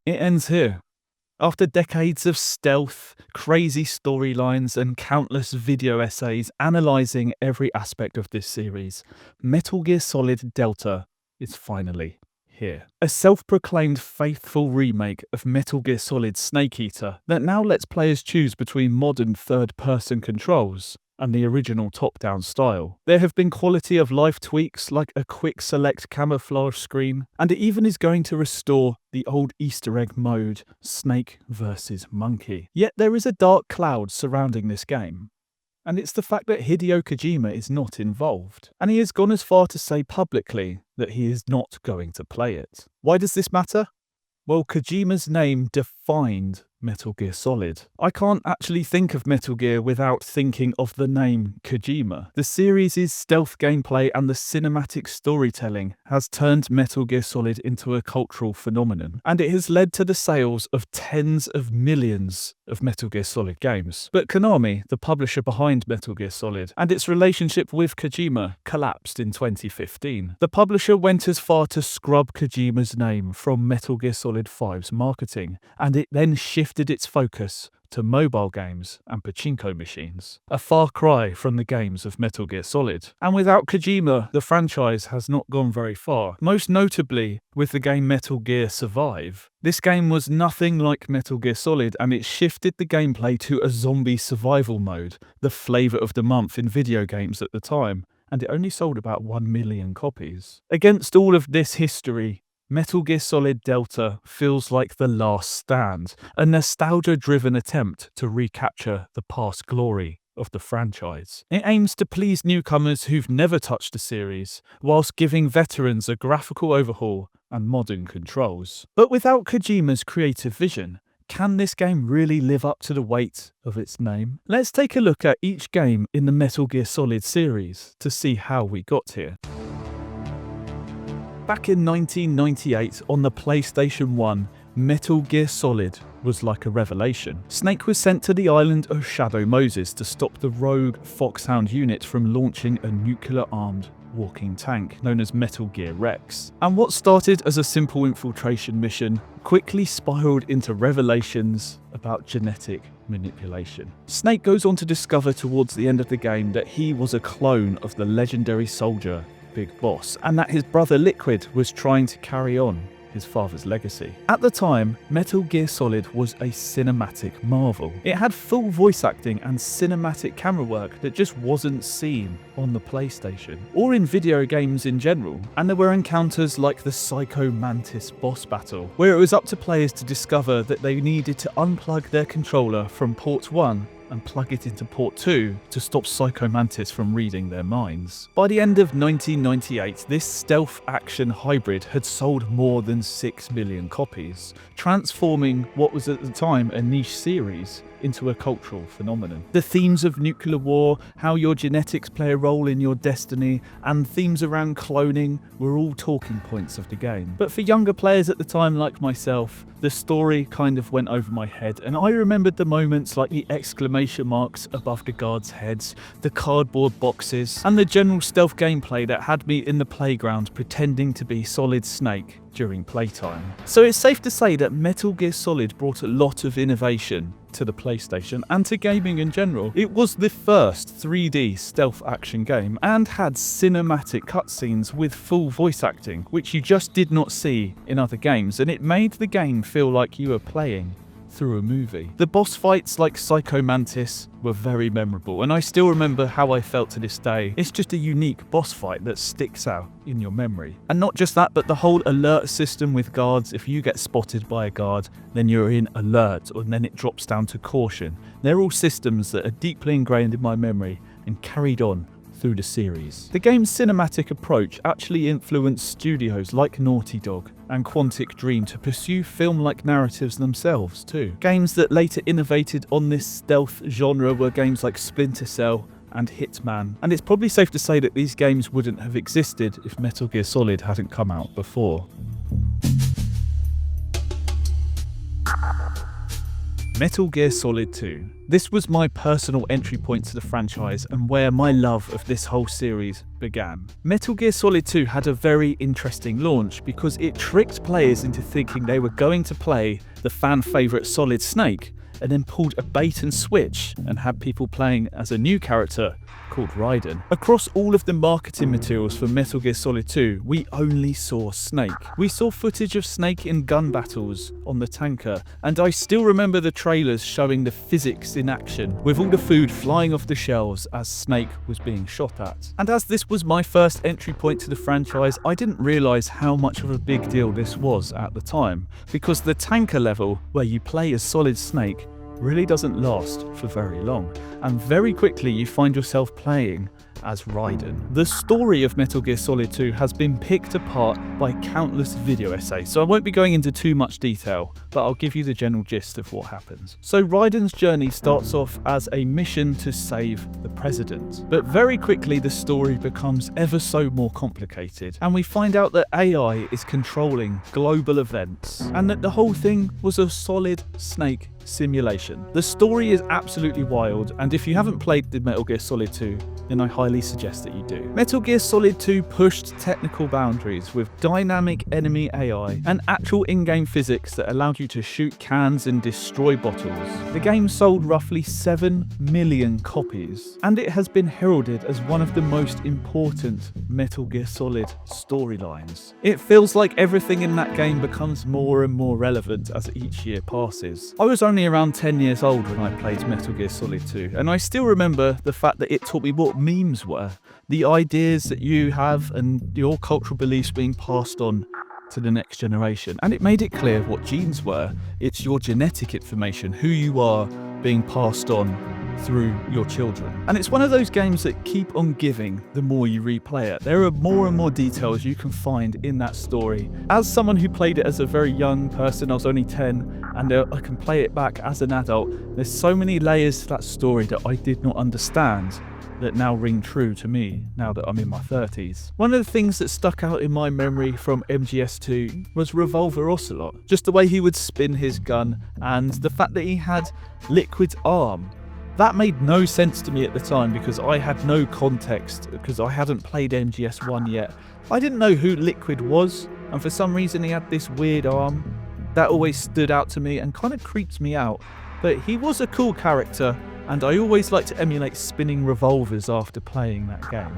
it ends here. After decades of stealth, crazy storylines, and countless video essays analysing every aspect of this series, Metal Gear Solid Delta is finally here. A self-proclaimed faithful remake of Metal Gear Solid Snake Eater that now lets players choose between modern third-person controls and the original top-down style. There have been quality of life tweaks like a quick select camouflage screen, and it even is going to restore the old Easter egg mode, Snake vs. Monkey. Yet there is a dark cloud surrounding this game, and it's the fact that Hideo Kojima is not involved, and he has gone as far to say publicly that he is not going to play it. Why does this matter? Well, Kojima's name defined Metal Gear Solid. I can't actually think of Metal Gear without thinking of the name Kojima. The series' stealth gameplay and the cinematic storytelling has turned Metal Gear Solid into a cultural phenomenon, and it has led to the sales of tens of millions of Metal Gear Solid games. But Konami, the publisher behind Metal Gear Solid, and its relationship with Kojima collapsed in 2015. The publisher went as far to scrub Kojima's name from Metal Gear Solid 5's marketing, and it then shifted its focus to mobile games and pachinko machines. A far cry from the games of Metal Gear Solid. And without Kojima, the franchise has not gone very far. Most notably with the game Metal Gear Survive. This game was nothing like Metal Gear Solid, and it shifted the gameplay to a zombie survival mode, the flavour of the month in video games at the time, and it only sold about 1 million copies. Against all of this history, Metal Gear Solid Delta feels like the last stand, a nostalgia-driven attempt to recapture the past glory of the franchise. It aims to please newcomers who've never touched the series, whilst giving veterans a graphical overhaul and modern controls. But without Kojima's creative vision, can this game really live up to the weight of its name? Let's take a look at each game in the Metal Gear Solid series to see how we got here. Back in 1998 on the PlayStation 1, Metal Gear Solid was like a revelation. Snake was sent to the island of Shadow Moses to stop the rogue Foxhound unit from launching a nuclear-armed walking tank known as Metal Gear Rex. And what started as a simple infiltration mission quickly spiraled into revelations about genetic manipulation. Snake goes on to discover towards the end of the game that he was a clone of the legendary soldier Big Boss, and that his brother Liquid was trying to carry on his father's legacy. At the time, Metal Gear Solid was a cinematic marvel. It had full voice acting and cinematic camera work that just wasn't seen on the PlayStation, or in video games in general. And there were encounters like the Psycho Mantis boss battle, where it was up to players to discover that they needed to unplug their controller from port 1 and plug it into port 2 to stop Psycho Mantis from reading their minds. By the end of 1998, this stealth action hybrid had sold more than 6 million copies, transforming what was at the time a niche series into a cultural phenomenon. The themes of nuclear war, how your genetics play a role in your destiny, and themes around cloning were all talking points of the game. But for younger players at the time like myself, the story kind of went over my head, and I remembered the moments like the exclamation marks above the guards' heads, the cardboard boxes, and the general stealth gameplay that had me in the playground pretending to be Solid Snake during playtime. So it's safe to say that Metal Gear Solid brought a lot of innovation to the PlayStation and to gaming in general. It was the first 3D stealth action game and had cinematic cutscenes with full voice acting, which you just did not see in other games, and it made the game feel like you were playing through a movie. The boss fights like Psycho Mantis were very memorable, and I still remember how I felt to this day. It's just a unique boss fight that sticks out in your memory. And not just that, but the whole alert system with guards. If you get spotted by a guard, then you're in alert, and then it drops down to caution. They're all systems that are deeply ingrained in my memory and carried on through the series. The game's cinematic approach actually influenced studios like Naughty Dog and Quantic Dream to pursue film-like narratives themselves too. Games that later innovated on this stealth genre were games like Splinter Cell and Hitman, and it's probably safe to say that these games wouldn't have existed if Metal Gear Solid hadn't come out before. Metal Gear Solid 2. This was my personal entry point to the franchise and where my love of this whole series began. Metal Gear Solid 2 had a very interesting launch because it tricked players into thinking they were going to play the fan favourite Solid Snake, and then pulled a bait and switch and had people playing as a new character called Raiden. Across all of the marketing materials for Metal Gear Solid 2, we only saw Snake. We saw footage of Snake in gun battles on the tanker, and I still remember the trailers showing the physics in action, with all the food flying off the shelves as Snake was being shot at. And as this was my first entry point to the franchise, I didn't realise how much of a big deal this was at the time, because the tanker level, where you play as Solid Snake, really doesn't last for very long, and very quickly you find yourself playing as Raiden. The story of Metal Gear Solid 2 has been picked apart by countless video essays, so I won't be going into too much detail, but I'll give you the general gist of what happens. So Raiden's journey starts off as a mission to save the president, but very quickly the story becomes ever so more complicated, and we find out that AI is controlling global events, and that the whole thing was a Solid Snake simulation. The story is absolutely wild, and if you haven't played the Metal Gear Solid 2, then I highly suggest that you do. Metal Gear Solid 2 pushed technical boundaries with dynamic enemy AI and actual in-game physics that allowed you to shoot cans and destroy bottles. The game sold roughly 7 million copies, and it has been heralded as one of the most important Metal Gear Solid storylines. It feels like everything in that game becomes more and more relevant as each year passes. I was only around 10 years old when I played Metal Gear Solid 2, and I still remember the fact that it taught me what memes were, the ideas that you have and your cultural beliefs being passed on to the next generation. And it made it clear what genes were. It's your genetic information, who you are, being passed on through your children. And it's one of those games that keep on giving the more you replay it. There are more and more details you can find in that story. As someone who played it as a very young person, I was only 10, and I can play it back as an adult, there's so many layers to that story that I did not understand that now ring true to me now that I'm in my 30s. One of the things that stuck out in my memory from MGS2 was Revolver Ocelot. Just the way he would spin his gun and the fact that he had Liquid's arm. That made no sense to me at the time because I had no context, because I hadn't played MGS1 yet. I didn't know who Liquid was, and for some reason he had this weird arm. That always stood out to me and kind of creeped me out. But he was a cool character, and I always like to emulate spinning revolvers after playing that game.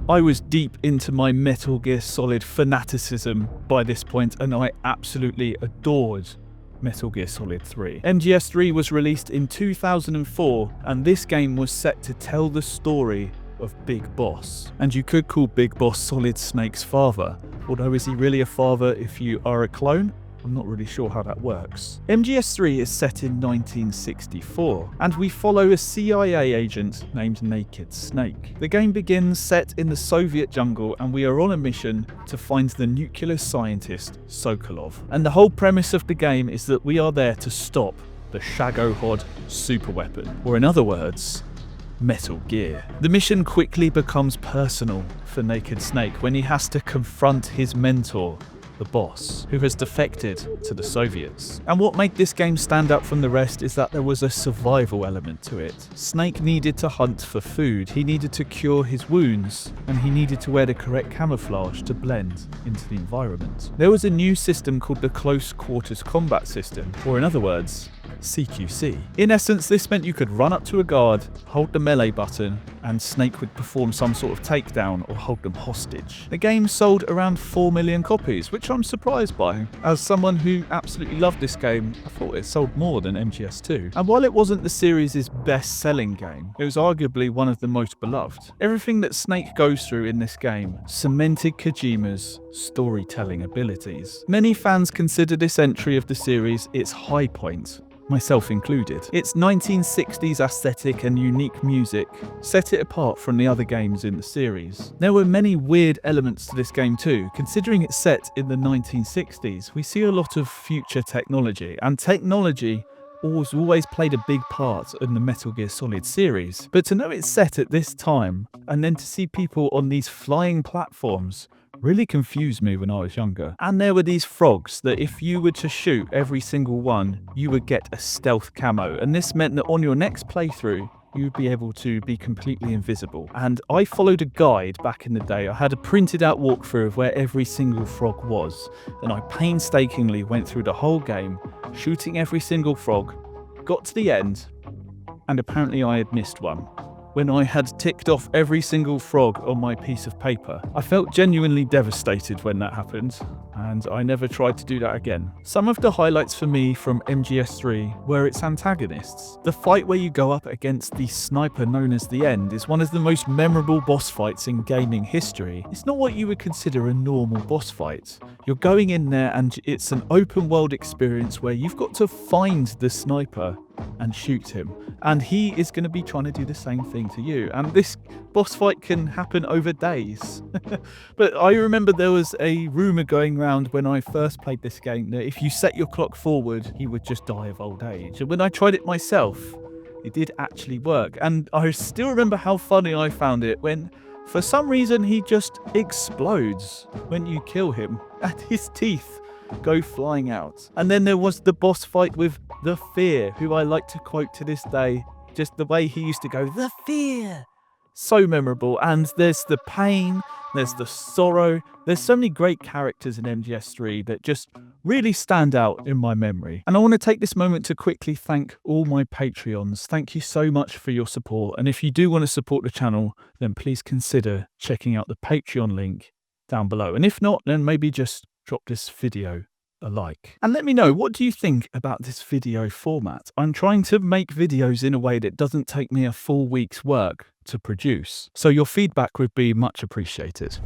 I was deep into my Metal Gear Solid fanaticism by this point, and I absolutely adored Metal Gear Solid 3. MGS 3 was released in 2004, and this game was set to tell the story of Big Boss. And you could call Big Boss Solid Snake's father, although is he really a father if you are a clone? I'm not really sure how that works. MGS3 is set in 1964, and we follow a CIA agent named Naked Snake. The game begins set in the Soviet jungle, and we are on a mission to find the nuclear scientist Sokolov. And the whole premise of the game is that we are there to stop the Shagohod superweapon, or in other words, Metal Gear. The mission quickly becomes personal for Naked Snake when he has to confront his mentor, the boss, who has defected to the Soviets. And what made this game stand out from the rest is that there was a survival element to it. Snake needed to hunt for food, he needed to cure his wounds, and he needed to wear the correct camouflage to blend into the environment. There was a new system called the Close Quarters Combat System, or in other words, CQC. In essence, this meant you could run up to a guard, hold the melee button, and Snake would perform some sort of takedown or hold them hostage. The game sold around 4 million copies, which I'm surprised by. As someone who absolutely loved this game, I thought it sold more than MGS2. And while it wasn't the series' best-selling game, it was arguably one of the most beloved. Everything that Snake goes through in this game cemented Kojima's storytelling abilities. Many fans consider this entry of the series its high point, myself included. Its 1960s aesthetic and unique music set it apart from the other games in the series. There were many weird elements to this game too. Considering it's set in the 1960s, we see a lot of future technology, and technology always played a big part in the Metal Gear Solid series. But to know it's set at this time, and then to see people on these flying platforms really confused me when I was younger. And there were these frogs that if you were to shoot every single one, you would get a stealth camo. And this meant that on your next playthrough, you'd be able to be completely invisible. And I followed a guide back in the day. I had a printed out walkthrough of where every single frog was. And I painstakingly went through the whole game, shooting every single frog, got to the end, and apparently I had missed one. When I had ticked off every single frog on my piece of paper. I felt genuinely devastated when that happened, and I never tried to do that again. Some of the highlights for me from MGS 3 were its antagonists. The fight where you go up against the sniper known as the End is one of the most memorable boss fights in gaming history. It's not what you would consider a normal boss fight. You're going in there and it's an open world experience where you've got to find the sniper and shoot him, and he is going to be trying to do the same thing to you, and this boss fight can happen over days. But I remember there was a rumour going around when I first played this game that if you set your clock forward, he would just die of old age. And when I tried it myself, it did actually work, and I still remember how funny I found it when for some reason he just explodes when you kill him and his teeth go flying out. And then there was the boss fight with the Fear, who I like to quote to this day, just the way he used to go, the Fear. So memorable. And there's the pain, there's the sorrow, there's so many great characters in MGS3 that just really stand out in my memory. And I want to take this moment to quickly thank all my Patreons. Thank you so much for your support. And if you do want to support the channel, then please consider checking out the Patreon link down below. And if not, then maybe just drop this video a like. And let me know, what do you think about this video format? I'm trying to make videos in a way that doesn't take me a full week's work to produce. So your feedback would be much appreciated.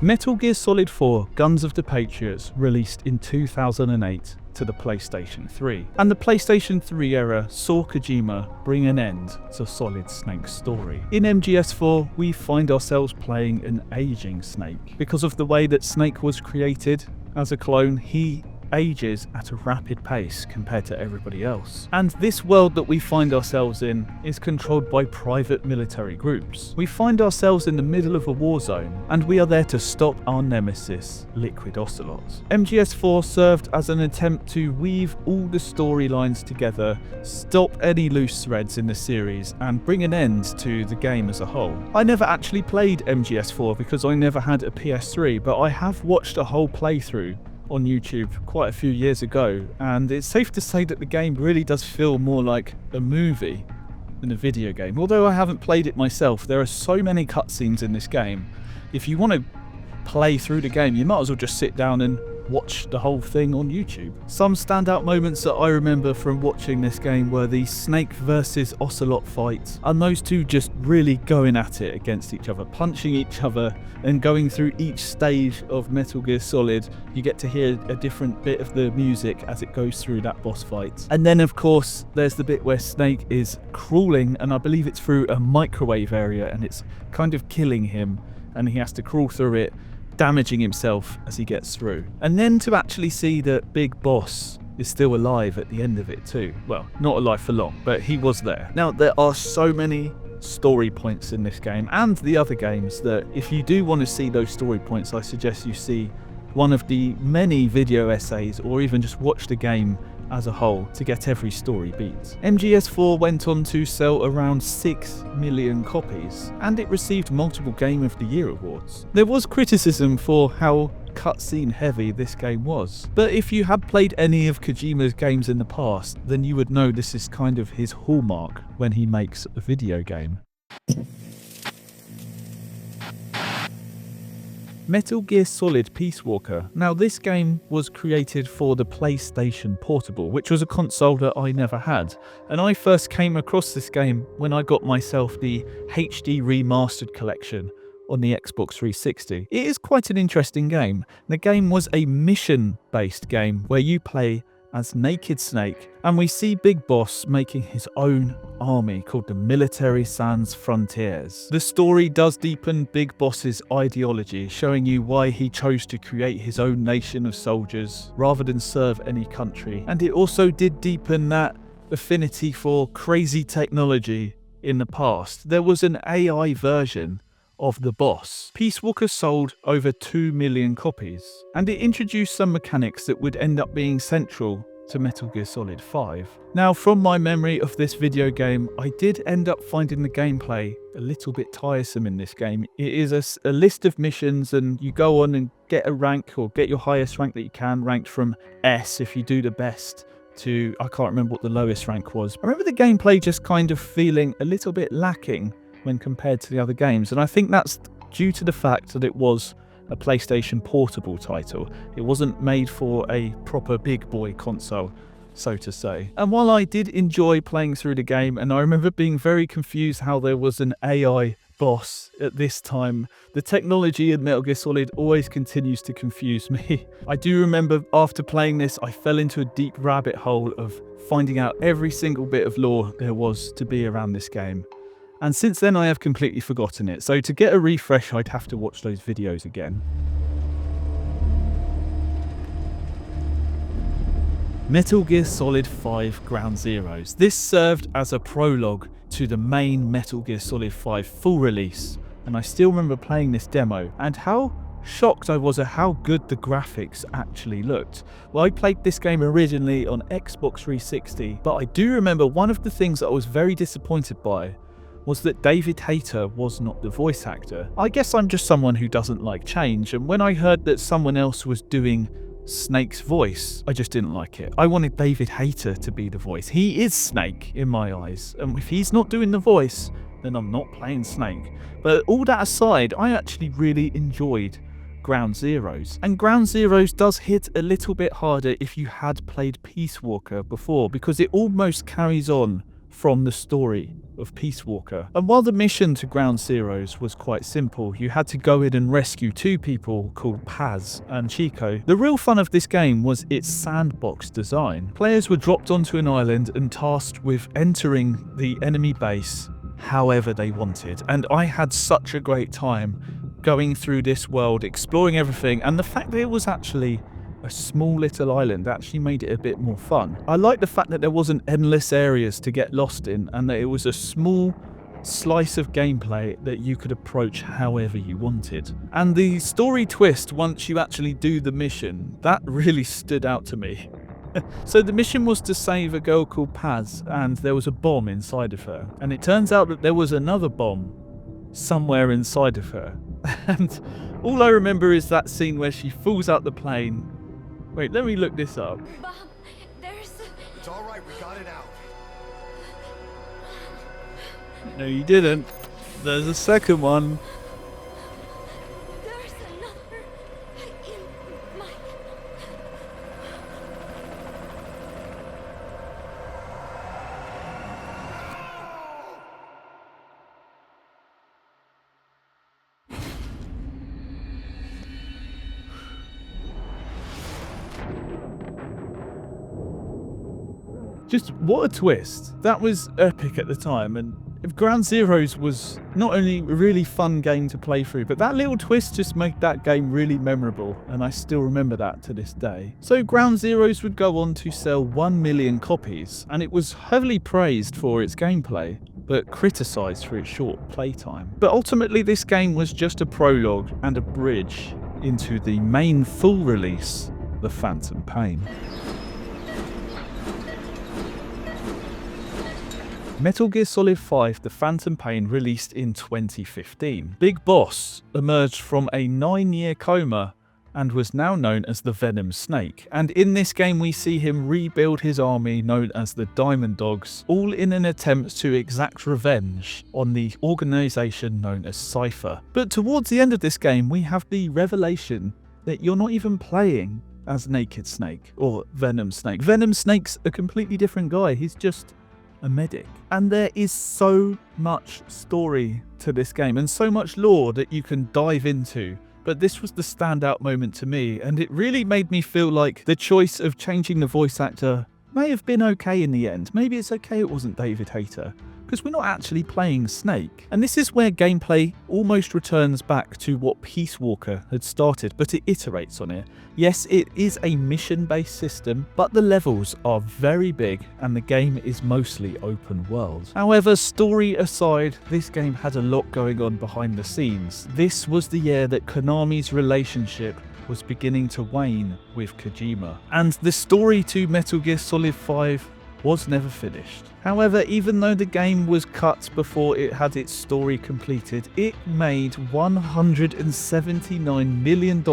Metal Gear Solid 4 Guns of the Patriots released in 2008 to the PlayStation 3. And the PlayStation 3 era saw Kojima bring an end to Solid Snake's story. In MGS 4, we find ourselves playing an aging Snake. Because of the way that Snake was created as a clone, he ages at a rapid pace compared to everybody else. And this world that we find ourselves in is controlled by private military groups. We find ourselves in the middle of a war zone, and we are there to stop our nemesis, Liquid Ocelot. MGS4 served as an attempt to weave all the storylines together, stop any loose threads in the series, and bring an end to the game as a whole. I never actually played MGS4 because I never had a PS3, but I have watched a whole playthrough on YouTube quite a few years ago, and it's safe to say that the game really does feel more like a movie than a video game. Although I haven't played it myself, there are so many cutscenes in this game. If you want to play through the game, you might as well just sit down and watch the whole thing on YouTube. Some standout moments that I remember from watching this game were the Snake versus Ocelot fight, and those two just really going at it against each other, punching each other, and going through each stage of Metal Gear Solid. You get to hear a different bit of the music as it goes through that boss fight. And then of course there's the bit where Snake is crawling, and I believe it's through a microwave area, and it's kind of killing him, and he has to crawl through it, damaging himself as he gets through. And then to actually see that Big Boss is still alive at the end of it too. Well, not alive for long, but he was there. Now, there are so many story points in this game and the other games that if you do want to see those story points, I suggest you see one of the many video essays or even just watch the game as a whole to get every story beat. MGS4 went on to sell around 6 million copies, and it received multiple Game of the Year awards. There was criticism for how cutscene heavy this game was, but if you had played any of Kojima's games in the past, then you would know this is kind of his hallmark when he makes a video game. Metal Gear Solid Peace Walker. Now, this game was created for the PlayStation Portable, which was a console that I never had. And I first came across this game when I got myself the HD Remastered collection on the Xbox 360. It is quite an interesting game. The game was a mission-based game where you play as Naked Snake, and we see Big Boss making his own army called the Military Sans Frontiers. The story does deepen Big Boss's ideology, showing you why he chose to create his own nation of soldiers rather than serve any country. And it also did deepen that affinity for crazy technology in the past, there was an AI version of the boss. Peace Walker sold over 2 million copies, and it introduced some mechanics that would end up being central to Metal Gear Solid 5. Now, from my memory of this video game, I did end up finding the gameplay a little bit tiresome in this game. It is a list of missions, and you go on and get a rank, or get your highest rank that you can, ranked from S if you do the best, to, I can't remember what the lowest rank was. I remember the gameplay just kind of feeling a little bit lacking when compared to the other games, and I think that's due to the fact that it was a PlayStation Portable title. It wasn't made for a proper big boy console, so to say. And while I did enjoy playing through the game, and I remember being very confused how there was an AI boss at this time, the technology in Metal Gear Solid always continues to confuse me. I do remember after playing this, I fell into a deep rabbit hole of finding out every single bit of lore there was to be around this game. And since then I have completely forgotten it, so to get a refresh I'd have to watch those videos again. Metal Gear Solid 5 Ground Zeroes. This served as a prologue to the main Metal Gear Solid 5 full release, and I still remember playing this demo and how shocked I was at how good the graphics actually looked. Well, I played this game originally on Xbox 360, but I do remember one of the things that I was very disappointed by was that David Hayter was not the voice actor. I guess I'm just someone who doesn't like change, and when I heard that someone else was doing Snake's voice, I just didn't like it. I wanted David Hayter to be the voice. He is Snake in my eyes, and if he's not doing the voice, then I'm not playing Snake. But all that aside, I actually really enjoyed Ground Zeroes. And Ground Zeroes does hit a little bit harder if you had played Peace Walker before, because it almost carries on from the story of Peace Walker. And while the mission to Ground Zeroes was quite simple, you had to go in and rescue two people called Paz and Chico. The real fun of this game was its sandbox design. Players were dropped onto an island and tasked with entering the enemy base however they wanted, and I had such a great time going through this world, exploring everything, and the fact that it was actually a small little island actually made it a bit more fun. I like the fact that there wasn't endless areas to get lost in, and that it was a small slice of gameplay that you could approach however you wanted. And the story twist once you actually do the mission, that really stood out to me. So the mission was to save a girl called Paz, and there was a bomb inside of her, and it turns out that there was another bomb somewhere inside of her. And all I remember is that scene where she falls out the plane. Wait, let me look this up. Bob, there's... It's all right, we got it out. No, you didn't. There's a second one. There's another in my... Just what a twist. That was epic at the time, and if Ground Zeroes was not only a really fun game to play through, but that little twist just made that game really memorable, and I still remember that to this day. So Ground Zeroes would go on to sell 1 million copies, and it was heavily praised for its gameplay, but criticised for its short playtime. But ultimately this game was just a prologue and a bridge into the main full release, The Phantom Pain. Metal Gear Solid 5 The Phantom Pain released in 2015. Big Boss emerged from a 9-year coma and was now known as the Venom Snake. And in this game we see him rebuild his army known as the Diamond Dogs, all in an attempt to exact revenge on the organisation known as Cypher. But towards the end of this game we have the revelation that you're not even playing as Naked Snake or Venom Snake. Venom Snake's a completely different guy, he's just a medic. And there is so much story to this game and so much lore that you can dive into, but this was the standout moment to me, and it really made me feel like the choice of changing the voice actor may have been okay in the end. Maybe it's okay it wasn't David Hayter, because we're not actually playing Snake. And this is where gameplay almost returns back to what Peace Walker had started, but it iterates on it. Yes, it is a mission-based system, but the levels are very big and the game is mostly open world. However, story aside, this game had a lot going on behind the scenes. This was the year that Konami's relationship was beginning to wane with Kojima, and the story to Metal Gear Solid 5 was never finished. However, even though the game was cut before it had its story completed, it made $179 million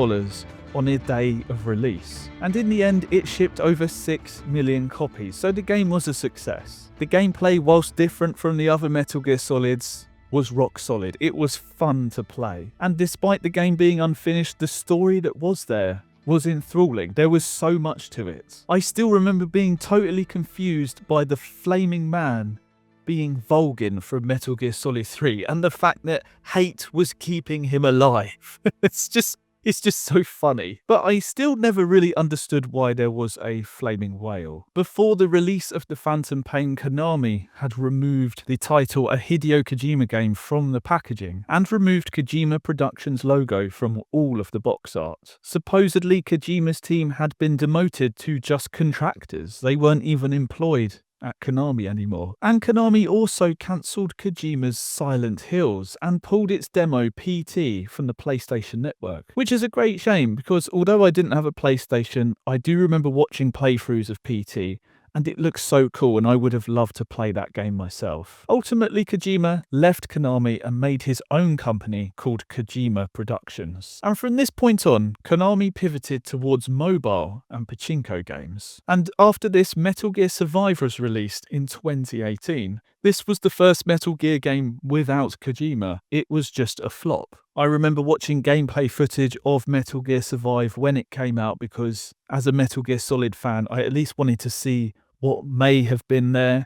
on a day of release. And in the end, it shipped over 6 million copies, so the game was a success. The gameplay, whilst different from the other Metal Gear Solids, was rock solid. It was fun to play. And despite the game being unfinished, the story that was there was enthralling. There was so much to it. I still remember being totally confused by the flaming man being Volgin from Metal Gear Solid 3 and the fact that hate was keeping him alive. It's just so funny. But I still never really understood why there was a flaming whale. Before the release of the Phantom Pain, Konami had removed the title A Hideo Kojima Game from the packaging and removed Kojima Productions logo from all of the box art. Supposedly, Kojima's team had been demoted to just contractors. They weren't even employed at Konami anymore. And Konami also cancelled Kojima's Silent Hills and pulled its demo PT from the PlayStation Network, which is a great shame because although I didn't have a PlayStation, I do remember watching playthroughs of PT and it looks so cool and I would have loved to play that game myself. Ultimately, Kojima left Konami and made his own company called Kojima Productions. And from this point on, Konami pivoted towards mobile and pachinko games. And after this, Metal Gear Survive was released in 2018. This was the first Metal Gear game without Kojima. It was just a flop. I remember watching gameplay footage of Metal Gear Survive when it came out because as a Metal Gear Solid fan, I at least wanted to see what may have been there,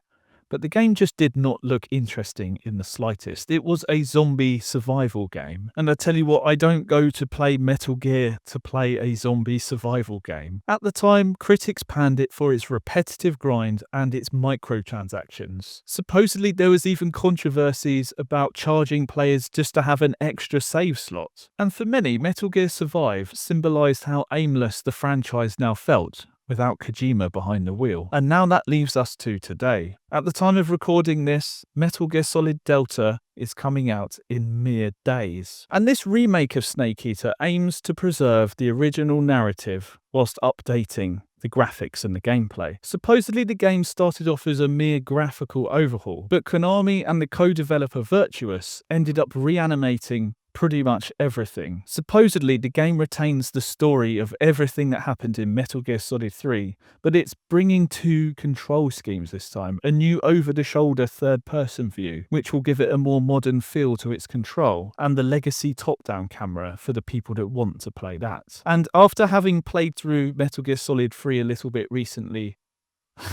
but the game just did not look interesting in the slightest. It was a zombie survival game, and I tell you what, I don't go to play Metal Gear to play a zombie survival game. At the time, critics panned it for its repetitive grind and its microtransactions. Supposedly there was even controversies about charging players just to have an extra save slot. And for many, Metal Gear Survive symbolised how aimless the franchise now felt without Kojima behind the wheel. And now that leaves us to today. At the time of recording this, Metal Gear Solid Delta is coming out in mere days. And this remake of Snake Eater aims to preserve the original narrative whilst updating the graphics and the gameplay. Supposedly the game started off as a mere graphical overhaul, but Konami and the co-developer Virtuous ended up reanimating pretty much everything. Supposedly, the game retains the story of everything that happened in Metal Gear Solid 3, but it's bringing 2 control schemes this time, a new over-the-shoulder third-person view, which will give it a more modern feel to its control, and the legacy top-down camera for the people that want to play that. And after having played through Metal Gear Solid 3 a little bit recently,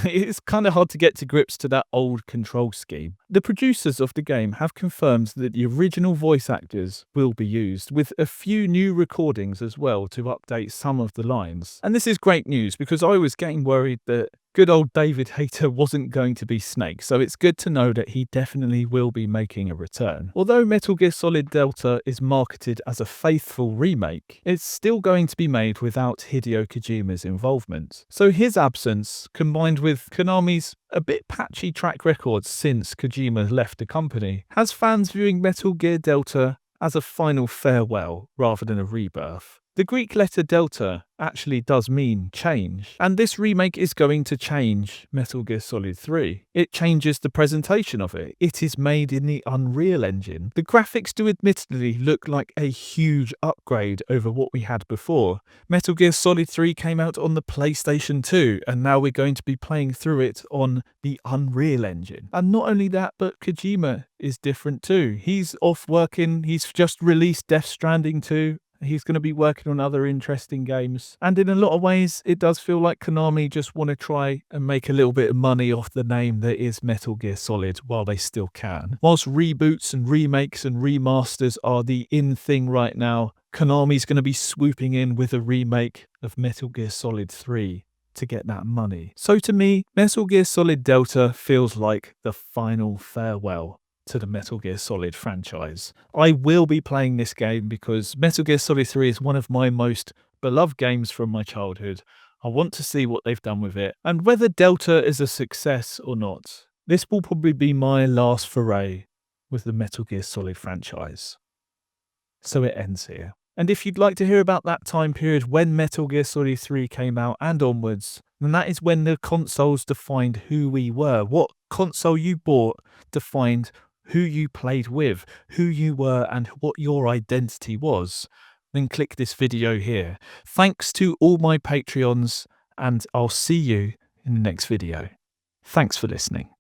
it's kind of hard to get to grips to that old control scheme. The producers of the game have confirmed that the original voice actors will be used, with a few new recordings as well to update some of the lines. And this is great news because I was getting worried that good old David Hayter wasn't going to be Snake, so it's good to know that he definitely will be making a return. Although Metal Gear Solid Delta is marketed as a faithful remake, it's still going to be made without Hideo Kojima's involvement. So his absence, combined with Konami's a bit patchy track record since Kojima left the company, has fans viewing Metal Gear Delta as a final farewell rather than a rebirth. The Greek letter delta actually does mean change, and this remake is going to change Metal Gear Solid 3. It changes the presentation of it. It is made in the Unreal Engine. The graphics do admittedly look like a huge upgrade over what we had before. Metal Gear Solid 3 came out on the PlayStation 2, and now we're going to be playing through it on the Unreal Engine. And not only that, but Kojima is different too. He's off working, he's just released Death Stranding 2. He's going to be working on other interesting games. And in a lot of ways, it does feel like Konami just want to try and make a little bit of money off the name that is Metal Gear Solid while they still can. Whilst reboots and remakes and remasters are the in thing right now, Konami's going to be swooping in with a remake of Metal Gear Solid 3 to get that money. So to me, Metal Gear Solid Delta feels like the final farewell to the Metal Gear Solid franchise. I will be playing this game because Metal Gear Solid 3 is one of my most beloved games from my childhood. I want to see what they've done with it and whether Delta is a success or not. This will probably be my last foray with the Metal Gear Solid franchise. So it ends here. And if you'd like to hear about that time period when Metal Gear Solid 3 came out and onwards, then that is when the consoles defined who we were. What console you bought defined who you played with, who you were, and what your identity was. Then click this video here. Thanks to all my Patreons, and I'll see you in the next video. Thanks for listening.